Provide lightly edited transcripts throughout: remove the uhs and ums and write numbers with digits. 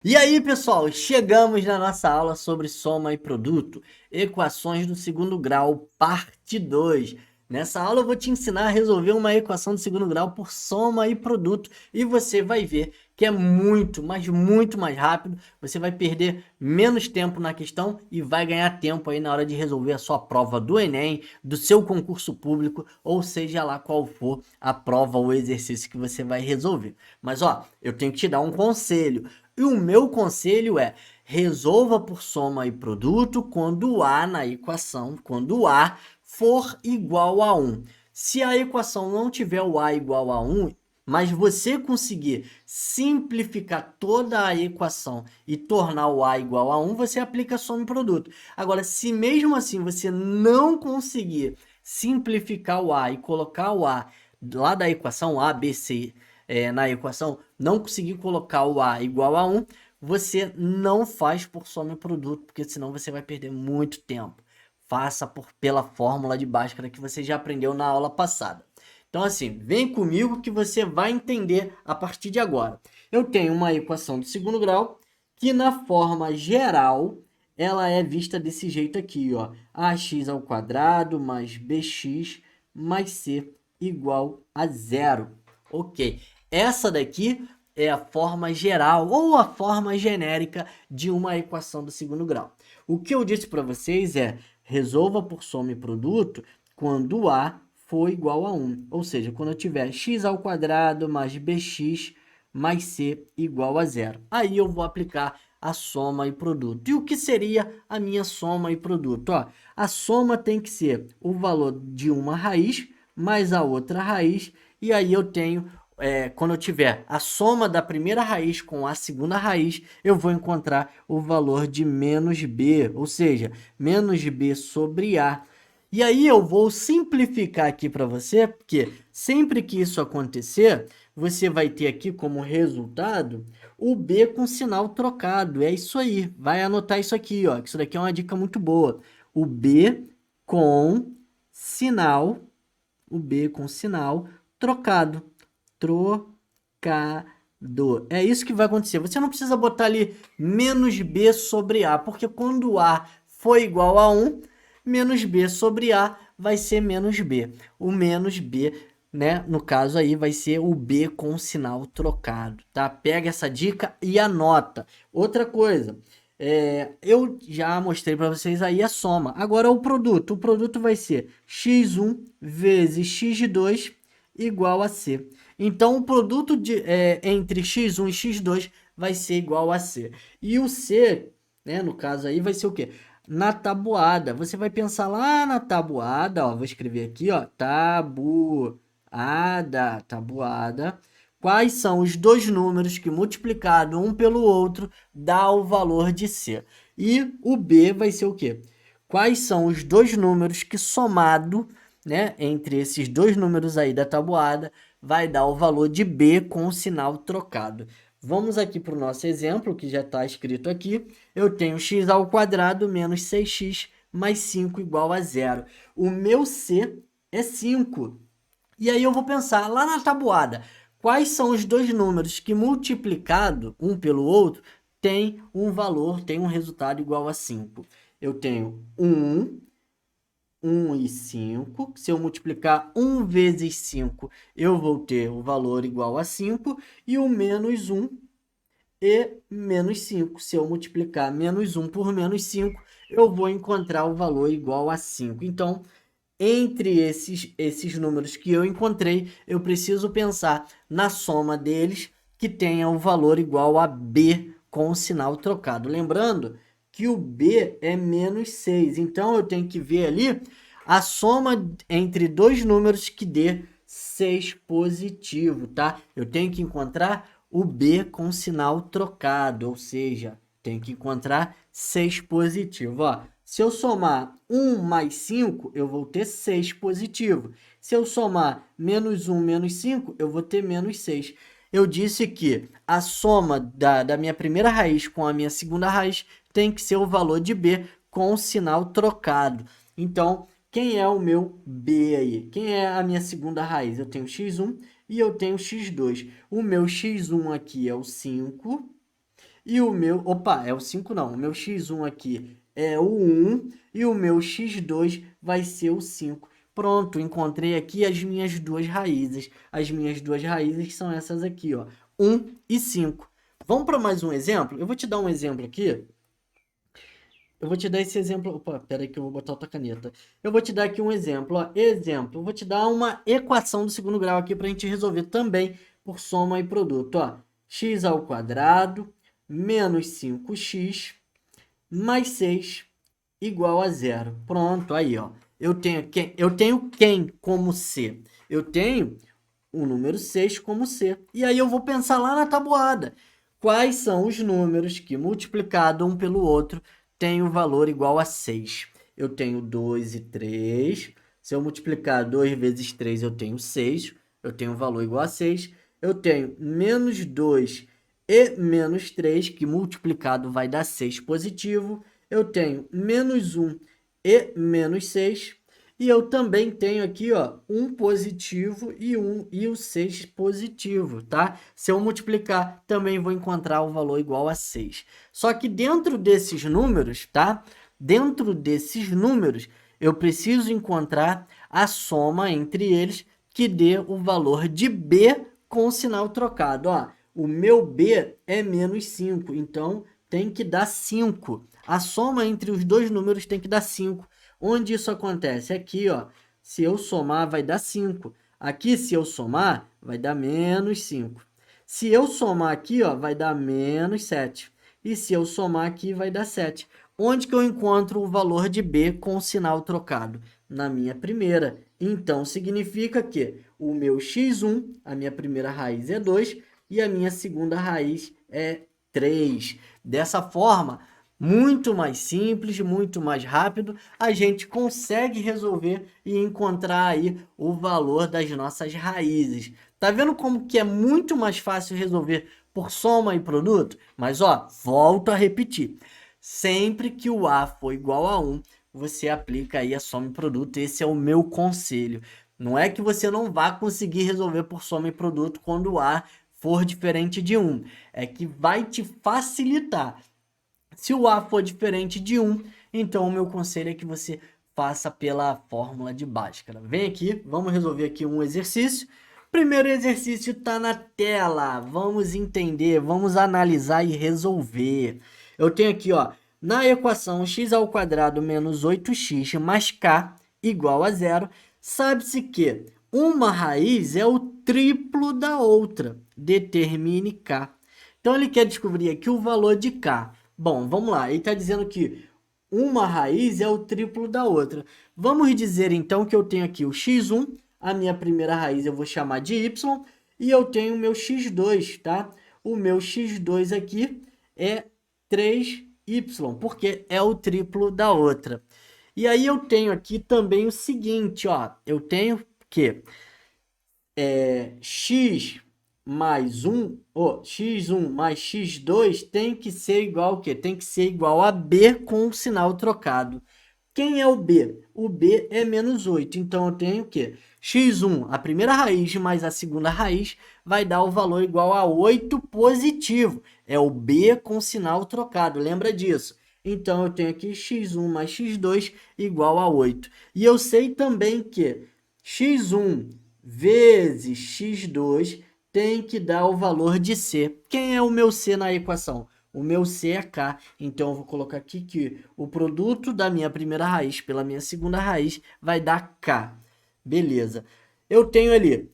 E aí, pessoal, chegamos na nossa aula sobre soma e produto, equações do segundo grau, parte 2. Nessa aula eu vou te ensinar a resolver uma equação do segundo grau por soma e produto e você vai ver que é muito, mas muito mais rápido. Você vai perder menos tempo na questão e vai ganhar tempo aí na hora de resolver a sua prova do Enem, do seu concurso público, ou seja lá qual for a prova ou exercício que você vai resolver. Mas ó, eu tenho que te dar um conselho. E o meu conselho é: resolva por soma e produto quando A na equação, quando A for igual a 1. Se a equação não tiver o A igual a 1, mas você conseguir simplificar toda a equação e tornar o A igual a 1, você aplica soma e produto. Agora, se mesmo assim você não conseguir simplificar o A e colocar o A lá da equação A, B, C, na equação, não conseguir colocar o A igual a 1, você não faz por soma e produto, porque senão você vai perder muito tempo. Faça pela fórmula de Bhaskara que você já aprendeu na aula passada. Então, assim, vem comigo que você vai entender a partir de agora. Eu tenho uma equação do segundo grau que, na forma geral, ela é vista desse jeito aqui, ó. Ax ao quadrado mais bx mais c igual a zero. Ok. Essa daqui é a forma geral ou a forma genérica de uma equação do segundo grau. O que eu disse para vocês é: resolva por soma e produto quando A for igual a 1. Ou seja, quando eu tiver x ao quadrado mais bx mais c igual a zero. Aí eu vou aplicar a soma e produto. E o que seria a minha soma e produto? Ó, a soma tem que ser o valor de uma raiz mais a outra raiz. E aí eu tenho quando eu tiver a soma da primeira raiz com a segunda raiz, eu vou encontrar o valor de menos b, ou seja, menos b sobre a. E aí eu vou simplificar aqui para você, porque sempre que isso acontecer, você vai ter aqui como resultado o b com sinal trocado. É isso aí, vai anotar isso aqui, ó, que isso daqui é uma dica muito boa. O b com sinal, o b com sinal trocado. Trocado. É isso que vai acontecer. Você não precisa botar ali menos b sobre a, porque quando a for igual a 1, menos b sobre a vai ser menos b. O menos b, né, no caso aí, vai ser o b com sinal trocado, tá? Pega essa dica e anota. Outra coisa, eu já mostrei para vocês aí a soma. Agora o produto. O produto vai ser x1 vezes x2 igual a c. Então, o produto entre x1 e x2 vai ser igual a c. E o c, né, no caso aí, vai ser o quê? Na tabuada. Você vai pensar lá na tabuada, ó, vou escrever aqui, ó, tabuada. Quais são os dois números que multiplicado um pelo outro dá o valor de c? E o b vai ser o quê? Quais são os dois números que somado, né, entre esses dois números aí da tabuada, vai dar o valor de b com o sinal trocado. Vamos aqui para o nosso exemplo, que já está escrito aqui. Eu tenho x ao quadrado menos 6x mais 5 igual a zero. O meu c é 5. E aí eu vou pensar lá na tabuada, quais são os dois números que multiplicado um pelo outro tem um valor, tem um resultado igual a 5. Eu tenho 1 e 5. Se eu multiplicar 1 vezes 5, eu vou ter o valor igual a 5. E o menos 1 e menos 5. Se eu multiplicar menos 1 por menos 5, eu vou encontrar o valor igual a 5. Então, entre esses números que eu encontrei, eu preciso pensar na soma deles que tenha o valor igual a b com o sinal trocado. Lembrando que o b é menos 6, então eu tenho que ver ali a soma entre dois números que dê 6 positivo, tá? Eu tenho que encontrar o b com sinal trocado, ou seja, tenho que encontrar 6 positivo. Ó, se eu somar 1 mais 5, eu vou ter 6 positivo. Se eu somar menos 1 menos 5, eu vou ter menos 6. Eu disse que a soma da minha primeira raiz com a minha segunda raiz tem que ser o valor de b com o sinal trocado. Então, quem é o meu b aí? Quem é a minha segunda raiz? Eu tenho x1 e eu tenho x2. O meu x1 aqui é o 5 e o meu... Opa, é o 5 não. O meu x1 aqui é o 1 e o meu x2 vai ser o 5. Pronto, encontrei aqui as minhas duas raízes. As minhas duas raízes são essas aqui, ó, 1 e 5. Vamos para mais um exemplo? Eu vou te dar um exemplo aqui. Eu vou te dar esse exemplo. Opa, pera aí que eu vou botar outra caneta. Eu vou te dar aqui um exemplo, ó. Exemplo. Eu vou te dar uma equação do segundo grau aqui para a gente resolver também por soma e produto, ó. X ao quadrado menos 5x mais 6 igual a zero. Pronto, aí, ó. Eu tenho quem como C? Eu tenho o número 6 como C. E aí eu vou pensar lá na tabuada. Quais são os números que, multiplicado um pelo outro, têm o valor igual a 6? Eu tenho 2 e 3. Se eu multiplicar 2 vezes 3, eu tenho 6. Eu tenho o valor igual a 6. Eu tenho menos 2 e menos 3, que multiplicado vai dar 6 positivo. Eu tenho menos 1 e menos 6. E eu também tenho aqui, ó, um positivo e o 6 positivo, tá? Se eu multiplicar, também vou encontrar o valor igual a 6. Só que dentro desses números, tá? Dentro desses números, eu preciso encontrar a soma entre eles que dê o valor de B com o sinal trocado, ó. O meu B é menos 5, então tem que dar 5. A soma entre os dois números tem que dar 5. Onde isso acontece? Aqui, ó, se eu somar, vai dar 5. Aqui, se eu somar, vai dar menos 5. Se eu somar aqui, ó, vai dar menos 7. E se eu somar aqui, vai dar 7. Onde que eu encontro o valor de B com o sinal trocado? Na minha primeira. Então, significa que o meu x1, a minha primeira raiz é 2, e a minha segunda raiz é 3. Dessa forma, muito mais simples, muito mais rápido, a gente consegue resolver e encontrar aí o valor das nossas raízes. Tá vendo como que é muito mais fácil resolver por soma e produto? Mas ó, volto a repetir. Sempre que o A for igual a 1, você aplica aí a soma e produto. Esse é o meu conselho. Não é que você não vá conseguir resolver por soma e produto quando o A for diferente de 1. É que vai te facilitar. Se o A for diferente de 1, então o meu conselho é que você faça pela fórmula de Bhaskara. Vem aqui, vamos resolver aqui um exercício. Primeiro exercício está na tela. Vamos entender, vamos analisar e resolver. Eu tenho aqui, ó, na equação x ao quadrado menos 8x mais k igual a zero, sabe-se que uma raiz é o triplo da outra. Determine k. Então, ele quer descobrir aqui o valor de k. Bom, vamos lá. Ele está dizendo que uma raiz é o triplo da outra. Vamos dizer, então, que eu tenho aqui o x1, a minha primeira raiz eu vou chamar de y, e eu tenho o meu x2, tá? O meu x2 aqui é 3y, porque é o triplo da outra. E aí eu tenho aqui também o seguinte, ó. Eu tenho que x mais 1, x1 mais x2 tem que ser igual ao quê? Tem que ser igual a b com o sinal trocado. Quem é o b? O b é menos 8. Então, eu tenho o quê? x1, a primeira raiz, mais a segunda raiz, vai dar o valor igual a 8 positivo. É o b com sinal trocado, lembra disso? Então, eu tenho aqui x1 mais x2 igual a 8. E eu sei também que x1 vezes x2 tem que dar o valor de C. Quem é o meu C na equação? O meu C é K. Então, eu vou colocar aqui que o produto da minha primeira raiz pela minha segunda raiz vai dar K. Beleza. Eu tenho ali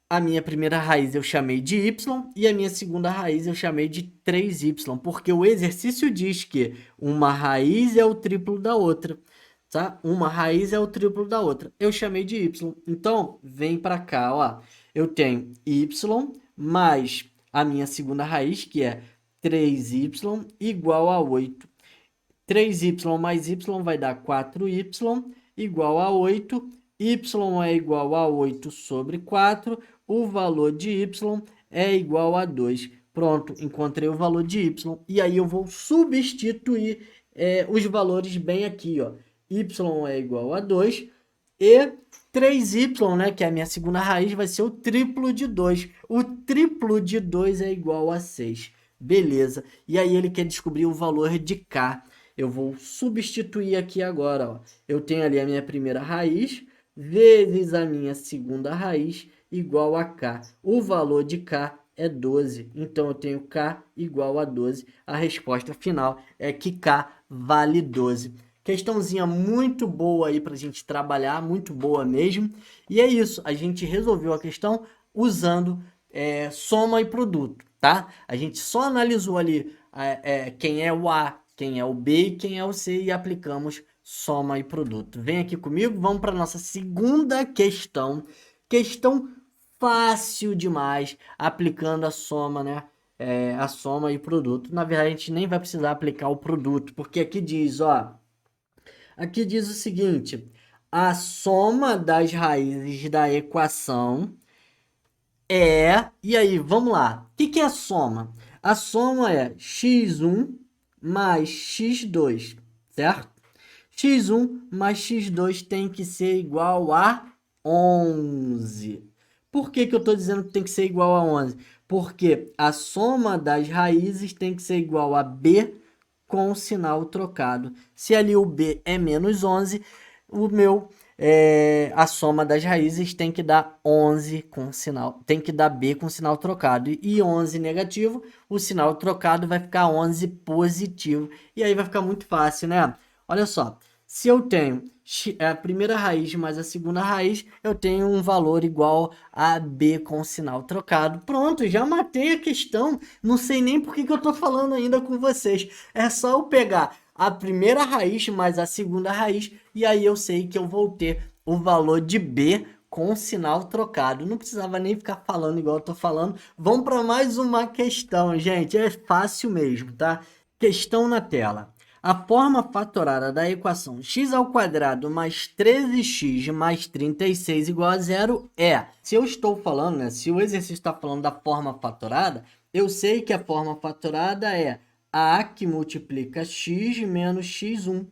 a minha primeira raiz eu chamei de Y e a minha segunda raiz eu chamei de 3Y, porque o exercício diz que uma raiz é o triplo da outra. Tá? Uma raiz é o triplo da outra. Eu chamei de y. Então, vem para cá, ó. Eu tenho y mais a minha segunda raiz, que é 3y, igual a 8. 3y mais y vai dar 4y, igual a 8. Y é igual a 8 sobre 4. O valor de y é igual a 2. Pronto, encontrei o valor de y. E aí eu vou substituir os valores bem aqui, ó. Y é igual a 2 e 3y, né, que é a minha segunda raiz, vai ser o triplo de 2. O triplo de 2 é igual a 6. Beleza. E aí ele quer descobrir o valor de k. Eu vou substituir aqui agora, ó. Eu tenho ali a minha primeira raiz vezes a minha segunda raiz igual a k. O valor de k é 12. Então, eu tenho k igual a 12. A resposta final é que k vale 12. Questãozinha muito boa aí para a gente trabalhar, muito boa mesmo. E é isso, a gente resolveu a questão usando soma e produto, tá? A gente só analisou ali quem é o A, quem é o B e quem é o C e aplicamos soma e produto. Vem aqui comigo, vamos para a nossa segunda questão. Questão fácil demais, aplicando a soma, né? A soma e produto. Na verdade, a gente nem vai precisar aplicar o produto, porque aqui diz, ó, aqui diz o seguinte, a soma das raízes da equação e aí, vamos lá. O que é a soma? A soma é x1 mais x2, certo? x1 mais x2 tem que ser igual a 11. Por que eu estou dizendo que tem que ser igual a 11? Porque a soma das raízes tem que ser igual a b com o sinal trocado. Se ali o b é menos 11, a soma das raízes tem que dar 11 com sinal, tem que dar b com sinal trocado. E 11 negativo, o sinal trocado vai ficar 11 positivo. E aí vai ficar muito fácil, né? Olha só, se eu tenho a primeira raiz mais a segunda raiz, eu tenho um valor igual a b com sinal trocado. Pronto, já matei a questão. Não sei nem por que eu estou falando ainda com vocês. É só eu pegar a primeira raiz mais a segunda raiz e aí eu sei que eu vou ter o valor de b com sinal trocado. Não precisava nem ficar falando igual eu estou falando. Vamos para mais uma questão, gente. É fácil mesmo, tá? Questão na tela. A forma fatorada da equação x² mais 13x mais 36 igual a zero é... Se eu estou falando, né? Se o exercício está falando da forma fatorada, eu sei que a forma fatorada é a que multiplica x menos x1,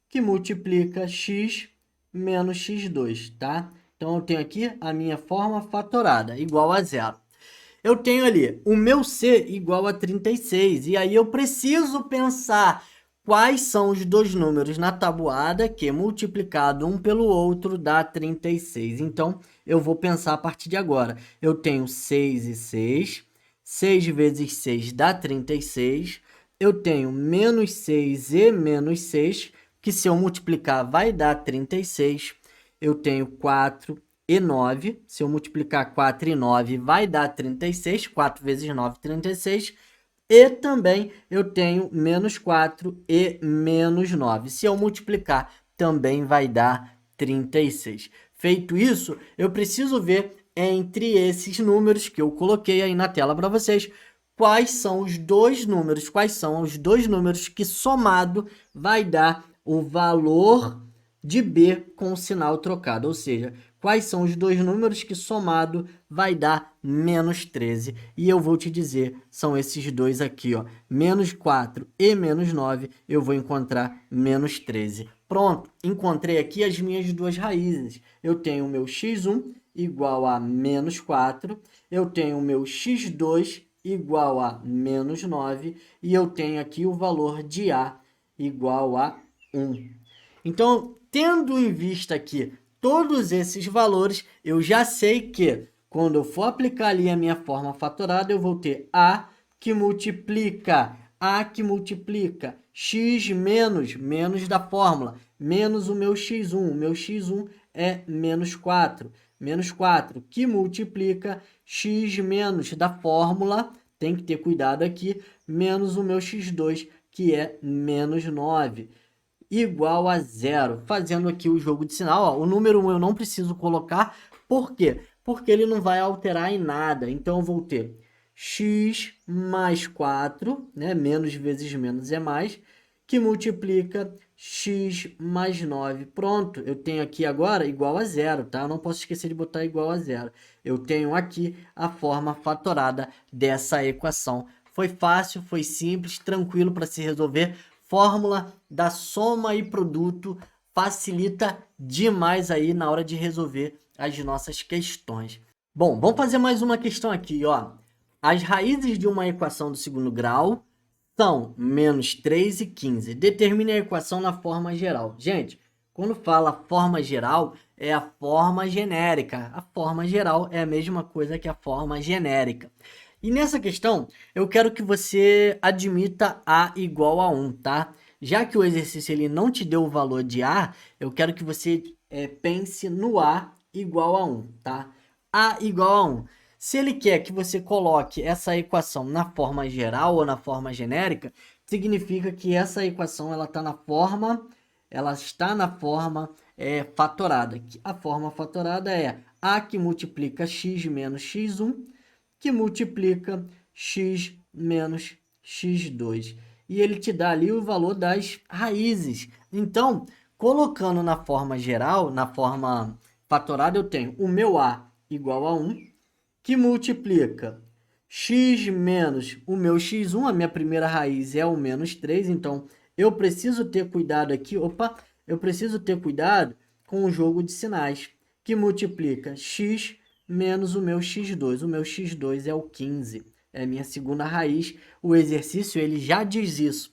que multiplica x menos x2, tá? Então, eu tenho aqui a minha forma fatorada, igual a zero. Eu tenho ali o meu c igual a 36, e aí eu preciso pensar quais são os dois números na tabuada que, multiplicado um pelo outro, dá 36. Então, eu vou pensar a partir de agora. Eu tenho 6 e 6. 6 vezes 6 dá 36. Eu tenho menos 6 e menos 6, que se eu multiplicar vai dar 36. Eu tenho 4 e 9. Se eu multiplicar 4 e 9 vai dar 36. 4 vezes 9, 36. E também eu tenho menos 4 e menos 9. Se eu multiplicar, também vai dar 36. Feito isso, eu preciso ver entre esses números que eu coloquei aí na tela para vocês, quais são os dois números que somado vai dar o valor de b com o sinal trocado, ou seja, quais são os dois números que somado vai dar menos 13. E eu vou te dizer, são esses dois aqui, ó, menos 4 e menos 9, eu vou encontrar menos 13. Pronto, encontrei aqui as minhas duas raízes. Eu tenho o meu x1 igual a menos 4, eu tenho o meu x2 igual a menos 9, e eu tenho aqui o valor de a igual a 1. Então, tendo em vista aqui todos esses valores, eu já sei que quando eu for aplicar ali a minha forma fatorada, eu vou ter a que multiplica x menos da fórmula, menos o meu x1. O meu x1 é menos 4 que multiplica x menos da fórmula, tem que ter cuidado aqui, menos o meu x2, que é menos 9. Igual a zero. Fazendo aqui o jogo de sinal, ó, o número 1 eu não preciso colocar. Por quê? Porque ele não vai alterar em nada. Então, eu vou ter x mais 4, né? Menos vezes menos é mais, que multiplica x mais 9. Pronto, eu tenho aqui agora igual a zero, tá? Eu não posso esquecer de botar igual a zero. Eu tenho aqui a forma fatorada dessa equação. Foi fácil, foi simples, tranquilo para se resolver. Fórmula da soma e produto facilita demais aí na hora de resolver as nossas questões. Bom, vamos fazer mais uma questão aqui, ó. As raízes de uma equação do segundo grau são menos 3 e 15. Determine a equação na forma geral. Gente, quando fala forma geral, é a forma genérica. A forma geral é a mesma coisa que a forma genérica. E nessa questão, eu quero que você admita A igual a 1, tá? Já que o exercício ele não te deu o valor de A, eu quero que você pense no A igual a 1, tá? A igual a 1. Se ele quer que você coloque essa equação na forma geral ou na forma genérica, significa que essa equação ela está na forma fatorada. A forma fatorada é A que multiplica x menos x1, que multiplica x menos x2. E ele te dá ali o valor das raízes. Então, colocando na forma geral, na forma fatorada, eu tenho o meu A igual a 1, que multiplica x menos o meu x1, a minha primeira raiz é o menos 3, então eu preciso ter cuidado aqui, eu preciso ter cuidado com o jogo de sinais, que multiplica x menos o meu x2. O meu x2 é o 15, é a minha segunda raiz. O exercício ele já diz isso.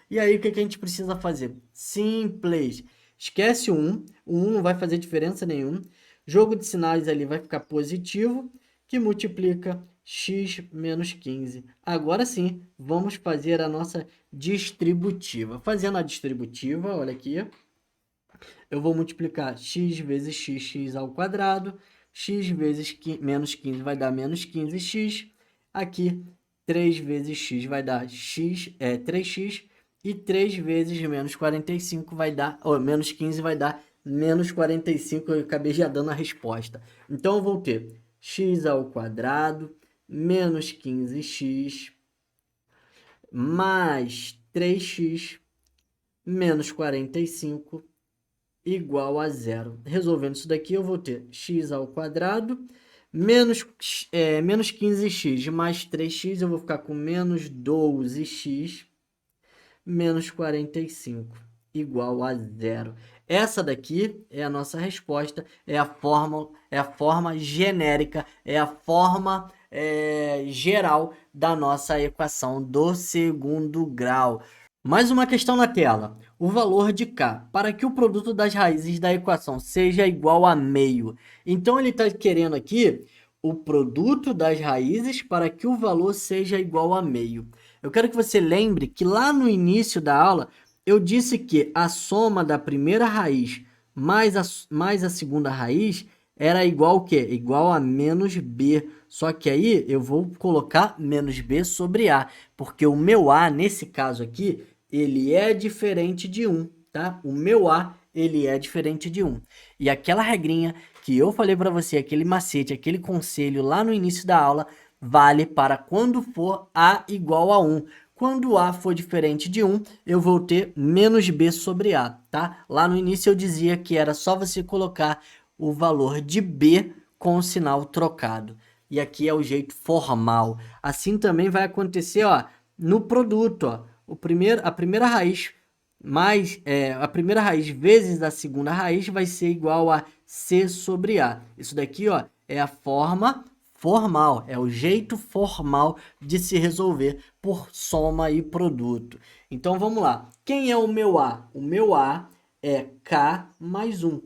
E aí o que a gente precisa fazer? Simples. Esquece o 1 não vai fazer diferença nenhuma. Jogo de sinais ali vai ficar positivo, que multiplica x menos 15. Agora sim, vamos fazer a nossa distributiva. Fazendo a distributiva, olha aqui, eu vou multiplicar x vezes x ao quadrado, x vezes menos 15 vai dar menos 15x, aqui 3 vezes x vai dar 3x, e 3 vezes menos 45 vai dar, menos 15 vai dar menos 45, eu acabei já dando a resposta. Então, eu vou ter x ao quadrado menos 15x mais 3x menos 45 igual a zero. Resolvendo isso daqui, eu vou ter x ao quadrado menos 15x mais 3x, eu vou ficar com menos 12x menos 45 igual a zero. Essa daqui é a nossa resposta, é a forma genérica, é a forma geral da nossa equação do segundo grau. Mais uma questão na tela. O valor de K. Para que o produto das raízes da equação seja igual a meio. Então, ele está querendo aqui o produto das raízes para que o valor seja igual a meio. Eu quero que você lembre que lá no início da aula, eu disse que a soma da primeira raiz mais a segunda raiz era igual ao quê? Igual a menos B. Só que aí eu vou colocar menos B sobre A, porque o meu A, nesse caso aqui, ele é diferente de 1, tá? O meu A, ele é diferente de 1. E aquela regrinha que eu falei para você, aquele macete, aquele conselho lá no início da aula, vale para quando for A igual a 1. Quando A for diferente de 1, eu vou ter menos B sobre A, tá? Lá no início eu dizia que era só você colocar o valor de B com o sinal trocado. E aqui é o jeito formal. Assim também vai acontecer, ó, no produto, ó. A primeira raiz a primeira raiz vezes a segunda raiz vai ser igual a C sobre A. Isso daqui, ó, é a forma formal, é o jeito formal de se resolver por soma e produto. Então, vamos lá. Quem é o meu A? O meu A é K mais 1.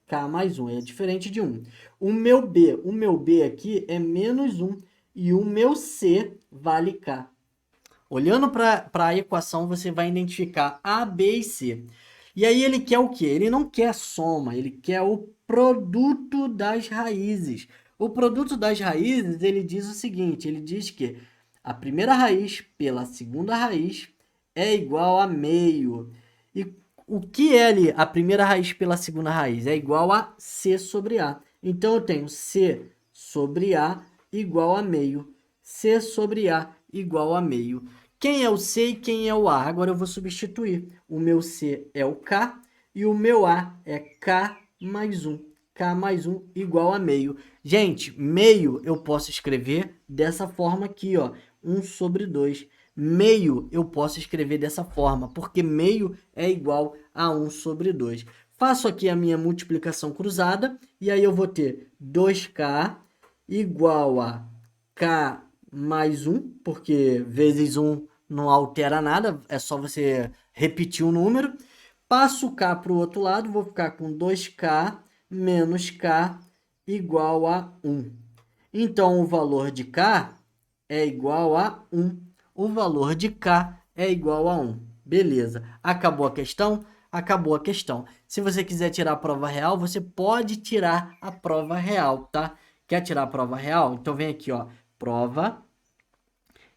K mais 1 é diferente de 1. O meu B aqui é menos 1 e o meu C vale K. Olhando para a equação, você vai identificar A, B e C. E aí ele quer o quê? Ele não quer a soma, ele quer o produto das raízes. O produto das raízes, ele diz o seguinte, ele diz que a primeira raiz pela segunda raiz é igual a meio. E o que é ali a primeira raiz pela segunda raiz? É igual a C sobre A. Então, eu tenho C sobre A igual a meio. C sobre A igual a meio. Quem é o C e quem é o A? Agora eu vou substituir. O meu C é o K e o meu A é K mais 1. K mais 1 igual a meio. Gente, meio eu posso escrever dessa forma aqui, ó. 1 sobre 2. Meio eu posso escrever dessa forma, porque meio é igual a 1 sobre 2. Faço aqui a minha multiplicação cruzada, e aí eu vou ter 2K igual a K mais 1, porque vezes 1 não altera nada, é só você repetir o número. Passo o k para o outro lado, vou ficar com 2k menos k igual a 1. Então, o valor de k é igual a 1. O valor de k é igual a 1. Beleza. Acabou a questão? Acabou a questão. Se você quiser tirar a prova real, você pode tirar a prova real, tá? Quer tirar a prova real? Então, vem aqui, ó. Prova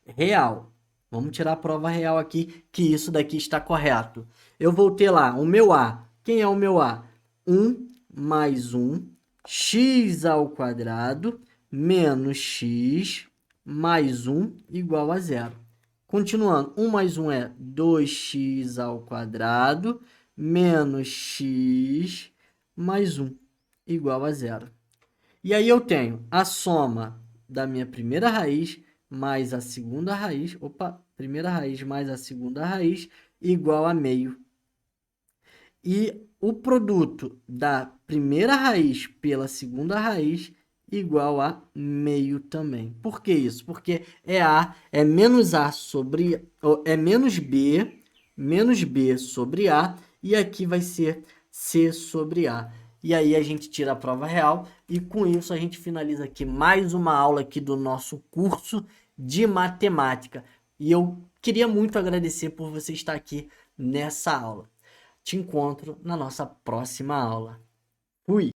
real. Vamos tirar a prova real aqui, que isso daqui está correto. Eu vou ter lá o meu A. Quem é o meu A? 1 mais 1, x ao quadrado, menos x, mais 1, igual a 0. Continuando, 1 mais 1 é 2x ao quadrado, menos x, mais 1, igual a 0. E aí eu tenho a soma da minha primeira raiz mais a segunda raiz, primeira raiz mais a segunda raiz, igual a meio. E o produto da primeira raiz pela segunda raiz igual a meio também. Por que isso? Porque é menos A sobre, é menos B sobre A, e aqui vai ser C sobre A. E aí a gente tira a prova real, e com isso a gente finaliza aqui mais uma aula aqui do nosso curso de matemática. E eu queria muito agradecer por você estar aqui nessa aula. Te encontro na nossa próxima aula. Fui!